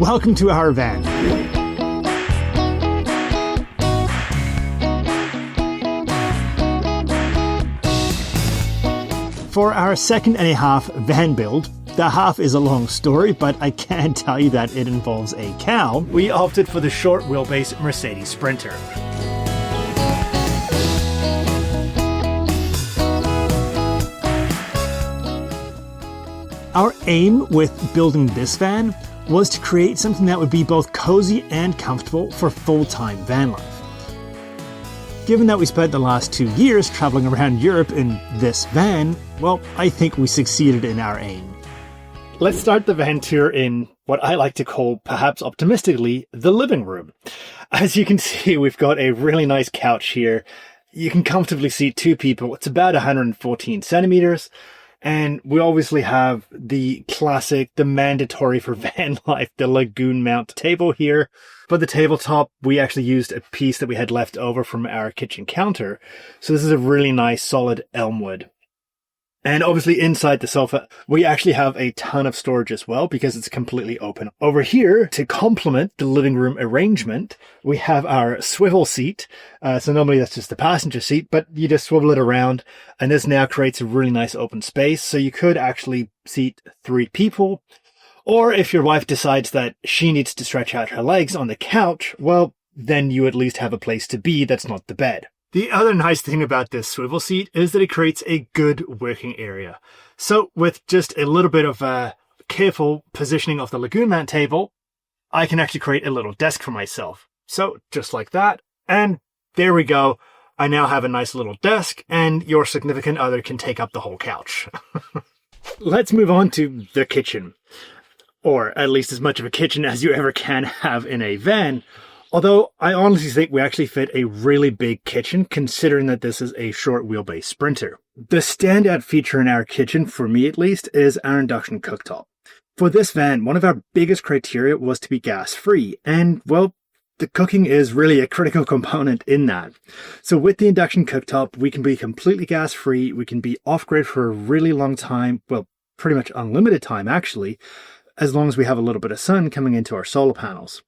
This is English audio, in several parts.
Welcome to our van. For our second and a half van build, the half is a long story, but I can tell you that it involves a cow. We opted for the short wheelbase Mercedes Sprinter. Our aim with building this van was to create something that would be both cozy and comfortable for full-time van life. Given that we spent the last 2 years traveling around Europe in this van, well, I think we succeeded in our aim. Let's start the van tour in what I like to call, perhaps optimistically, the living room. As you can see, we've got a really nice couch here. You can comfortably seat 2 people. It's about 114 centimeters. And we obviously have the classic, the mandatory for van life, the lagoon mount table here. For the tabletop, we actually used a piece that we had left over from our kitchen counter. So this is a really nice solid elm wood. And obviously inside the sofa, we actually have a ton of storage as well because it's completely open. Over here, to complement the living room arrangement, we have our swivel seat. So normally that's just the passenger seat, but you just swivel it around and this now creates a really nice open space. So you could actually seat 3 people. Or if your wife decides that she needs to stretch out her legs on the couch, well, then you at least have a place to be that's not the bed. The other nice thing about this swivel seat is that it creates a good working area. So with just a little bit of a careful positioning of the lagoon mount table, I can actually create a little desk for myself. So just like that. And there we go. I now have a nice little desk and your significant other can take up the whole couch. Let's move on to the kitchen. Or at least as much of a kitchen as you ever can have in a van. Although I honestly think we actually fit a really big kitchen considering that this is a short wheelbase Sprinter. The standout feature in our kitchen, for me at least, is our induction cooktop. For this van, one of our biggest criteria was to be gas-free, and well, the cooking is really a critical component in that. So with the induction cooktop, we can be completely gas-free, we can be off-grid for a really long time, well, pretty much unlimited time actually, as long as we have a little bit of sun coming into our solar panels.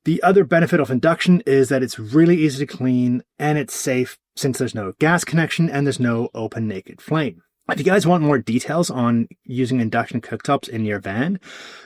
The other benefit of induction is that it's really easy to clean and it's safe since there's no gas connection and there's no open naked flame. If you guys want more details on using induction cooktops in your van,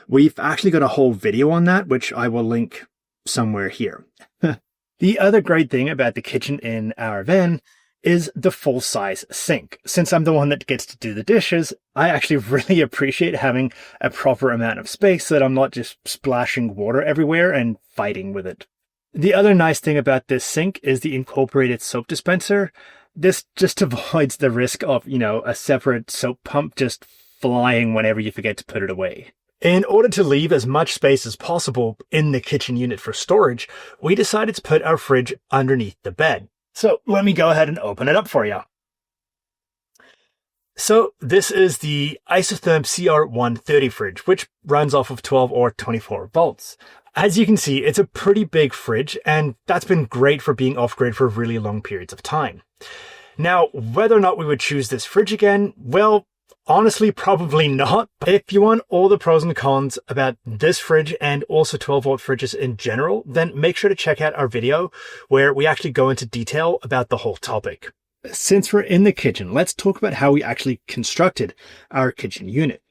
we've actually got a whole video on that, which I will link somewhere here. The other great thing about the kitchen in our van is the full-size sink. Since I'm the one that gets to do the dishes, I actually really appreciate having a proper amount of space so that I'm not just splashing water everywhere and fighting with it. The other nice thing about this sink is the incorporated soap dispenser. This just avoids the risk of, a separate soap pump just flying whenever you forget to put it away. In order to leave as much space as possible in the kitchen unit for storage, we decided to put our fridge underneath the bed. So let me go ahead and open it up for you. So this is the Isotherm CR130 fridge, which runs off of 12 or 24 volts. As you can see, it's a pretty big fridge, and that's been great for being off-grid for really long periods of time. Now, whether or not we would choose this fridge again, well, honestly, probably not. If you want all the pros and cons about this fridge and also 12-volt fridges in general, then make sure to check out our video where we actually go into detail about the whole topic. Since we're in the kitchen, let's talk about how we actually constructed our kitchen unit.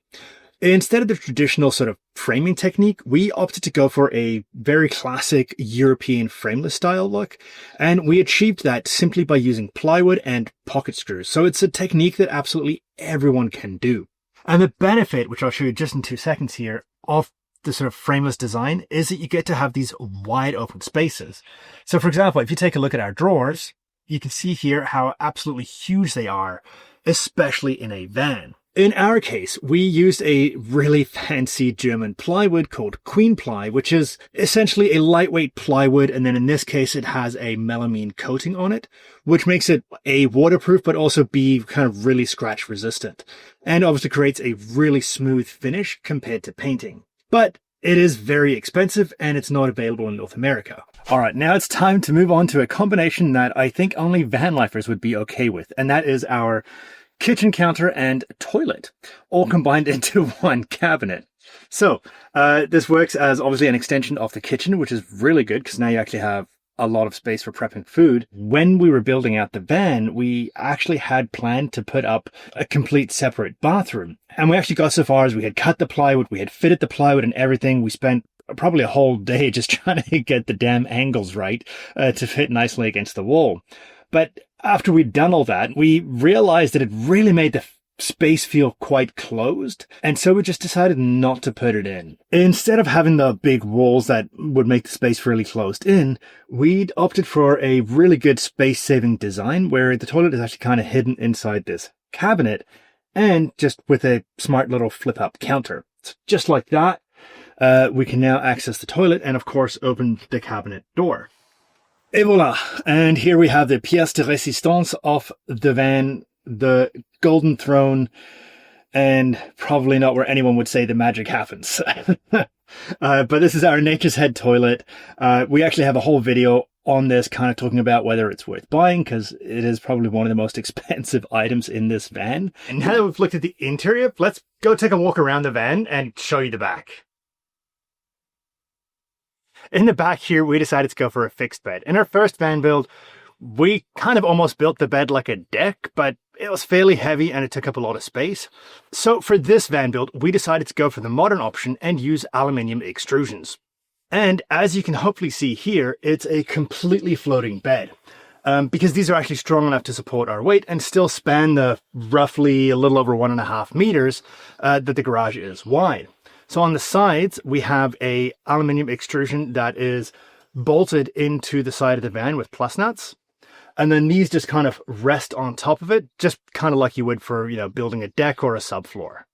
Instead of the traditional sort of framing technique, we opted to go for a very classic European frameless style look, and we achieved that simply by using plywood and pocket screws. So it's a technique that absolutely everyone can do. And the benefit, which I'll show you just in 2 seconds here, of the sort of frameless design is that you get to have these wide open spaces. So for example, if you take a look at our drawers, you can see here how absolutely huge they are, especially in a van. In our case, we used a really fancy German plywood called Queen Ply, which is essentially a lightweight plywood. And then in this case, it has a melamine coating on it, which makes it A, waterproof, but also B, kind of really scratch resistant. And obviously creates a really smooth finish compared to painting. But it is very expensive and it's not available in North America. All right, now it's time to move on to a combination that I think only van lifers would be okay with. And that is our kitchen counter and toilet, all combined into one cabinet. So this works as obviously an extension of the kitchen, which is really good because now you actually have a lot of space for prepping food. When we were building out the van, we actually had planned to put up a complete separate bathroom. And we actually got so far as we had cut the plywood, we had fitted the plywood and everything. We spent probably a whole day just trying to get the damn angles right to fit nicely against the wall. But after we'd done all that, we realized that it really made the space feel quite closed, and so we just decided not to put it in. Instead of having the big walls that would make the space really closed in, we'd opted for a really good space-saving design where the toilet is actually kind of hidden inside this cabinet and just with a smart little flip-up counter. So just like that, we can now access the toilet and of course open the cabinet door. Et voila! And here we have the pièce de résistance of the van, the golden throne, and probably not where anyone would say the magic happens. But this is our Nature's Head toilet. We actually have a whole video on this kind of talking about whether it's worth buying because it is probably one of the most expensive items in this van. And now that we've looked at the interior, let's go take a walk around the van and show you the back. In the back here, we decided to go for a fixed bed. In our first van build, we kind of almost built the bed like a deck, but it was fairly heavy and it took up a lot of space. So for this van build, we decided to go for the modern option and use aluminium extrusions. And as you can hopefully see here, it's a completely floating bed. Because these are actually strong enough to support our weight and still span the roughly a little over 1.5 meters that the garage is wide. So on the sides, we have a aluminium extrusion that is bolted into the side of the van with plus nuts. And then these just kind of rest on top of it, just kind of like you would for, building a deck or a subfloor.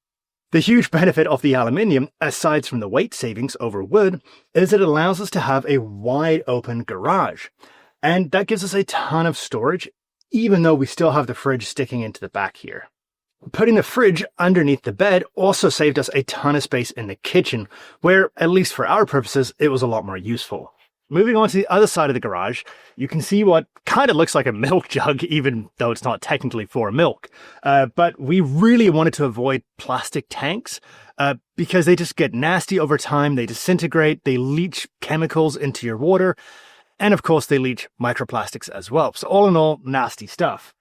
The huge benefit of the aluminium, aside from the weight savings over wood, is it allows us to have a wide open garage. And that gives us a ton of storage, even though we still have the fridge sticking into the back here. Putting the fridge underneath the bed also saved us a ton of space in the kitchen, where, at least for our purposes, it was a lot more useful. Moving on to the other side of the garage, you can see what kind of looks like a milk jug, even though it's not technically for milk. But we really wanted to avoid plastic tanks because they just get nasty over time, they disintegrate, they leach chemicals into your water, and of course they leach microplastics as well. So all in all, nasty stuff.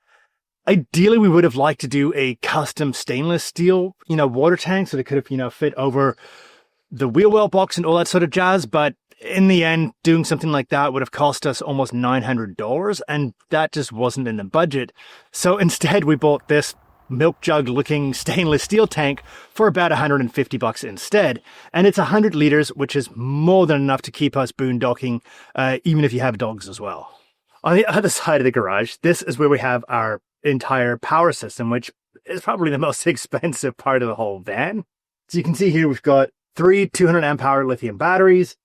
Ideally, we would have liked to do a custom stainless steel, water tank so that it could have, fit over the wheel well box and all that sort of jazz. But in the end, doing something like that would have cost us almost $900, and that just wasn't in the budget. So instead, we bought this milk jug looking stainless steel tank for about $150 instead. And it's 100 liters, which is more than enough to keep us boondocking, even if you have dogs as well. On the other side of the garage, this is where we have our entire power system, which is probably the most expensive part of the whole van. So you can see here we've got 3 200 amp hour lithium batteries,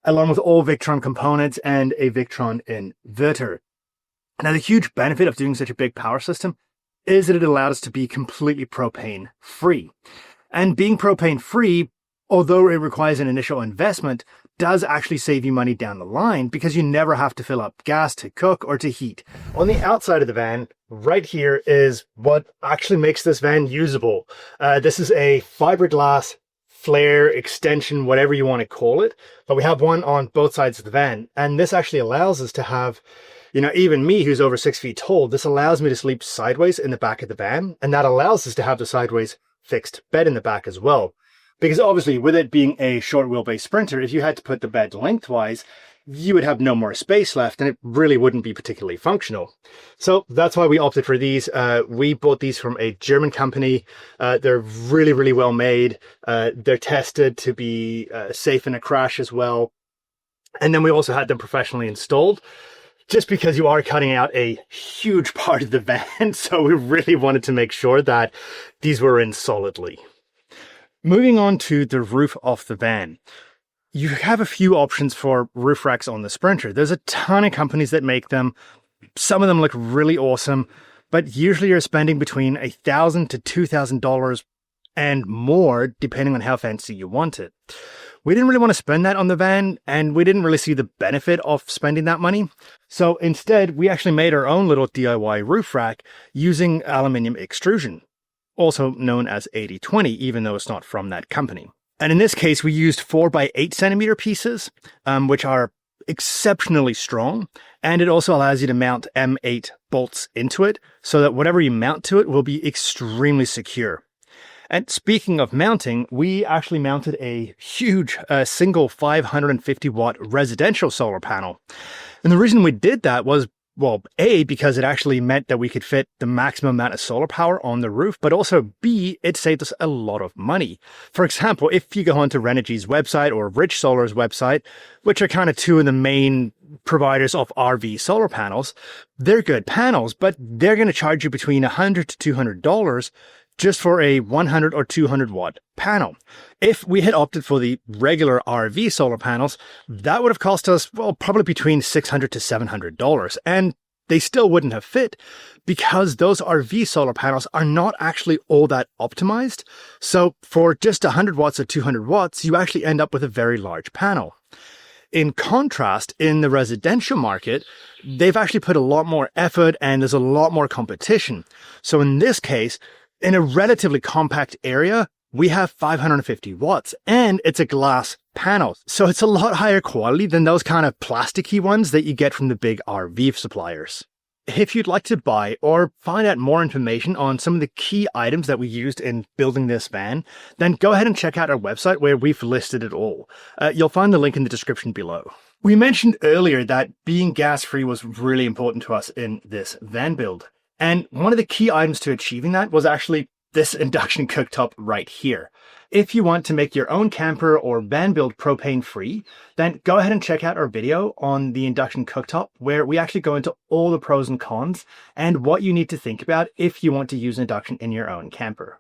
along with all Victron components and a Victron inverter. Now, the huge benefit of doing such a big power system is that it allowed us to be completely propane free. And being propane free, although it requires an initial investment, does actually save you money down the line because you never have to fill up gas to cook or to heat. On the outside of the van, right here is what actually makes this van usable. This is a fiberglass flare extension, whatever you want to call it, but we have one on both sides of the van. And this actually allows us to have, even me who's over 6 feet tall, this allows me to sleep sideways in the back of the van. And that allows us to have the sideways fixed bed in the back as well. Because obviously, with it being a short wheelbase Sprinter, if you had to put the bed lengthwise, you would have no more space left and it really wouldn't be particularly functional. So that's why we opted for these. We bought these from a German company. They're really, really well made. They're tested to be safe in a crash as well. And then we also had them professionally installed, just because you are cutting out a huge part of the van. So we really wanted to make sure that these were in solidly. Moving on to the roof of the van. You have a few options for roof racks on the Sprinter. There's a ton of companies that make them. Some of them look really awesome, but usually you're spending between $1,000 to $2,000 and more, depending on how fancy you want it. We didn't really want to spend that on the van, and we didn't really see the benefit of spending that money. So instead, we actually made our own little DIY roof rack using aluminium extrusion, also known as 80/20, even though it's not from that company. And in this case, we used 4x8 centimeter pieces, which are exceptionally strong. And it also allows you to mount M8 bolts into it so that whatever you mount to it will be extremely secure. And speaking of mounting, we actually mounted a huge single 550 watt residential solar panel. And the reason we did that was, well, A, because it actually meant that we could fit the maximum amount of solar power on the roof, but also B, it saved us a lot of money. For example, if you go onto Renogy's website or Rich Solar's website, which are kind of two of the main providers of RV solar panels, they're good panels, but they're going to charge you between $100 to $200 just for a 100 or 200 watt panel. If we had opted for the regular RV solar panels, that would have cost us, well, probably between $600 to $700. And they still wouldn't have fit because those RV solar panels are not actually all that optimized. So for just 100 watts or 200 watts, you actually end up with a very large panel. In contrast, in the residential market, they've actually put a lot more effort and there's a lot more competition. So in this case, in a relatively compact area, we have 550 watts and it's a glass panel. So it's a lot higher quality than those kind of plasticky ones that you get from the big RV suppliers. If you'd like to buy or find out more information on some of the key items that we used in building this van, then go ahead and check out our website where we've listed it all. You'll find the link in the description below. We mentioned earlier that being gas-free was really important to us in this van build. And one of the key items to achieving that was actually this induction cooktop right here. If you want to make your own camper or van build propane free, then go ahead and check out our video on the induction cooktop where we actually go into all the pros and cons and what you need to think about if you want to use induction in your own camper.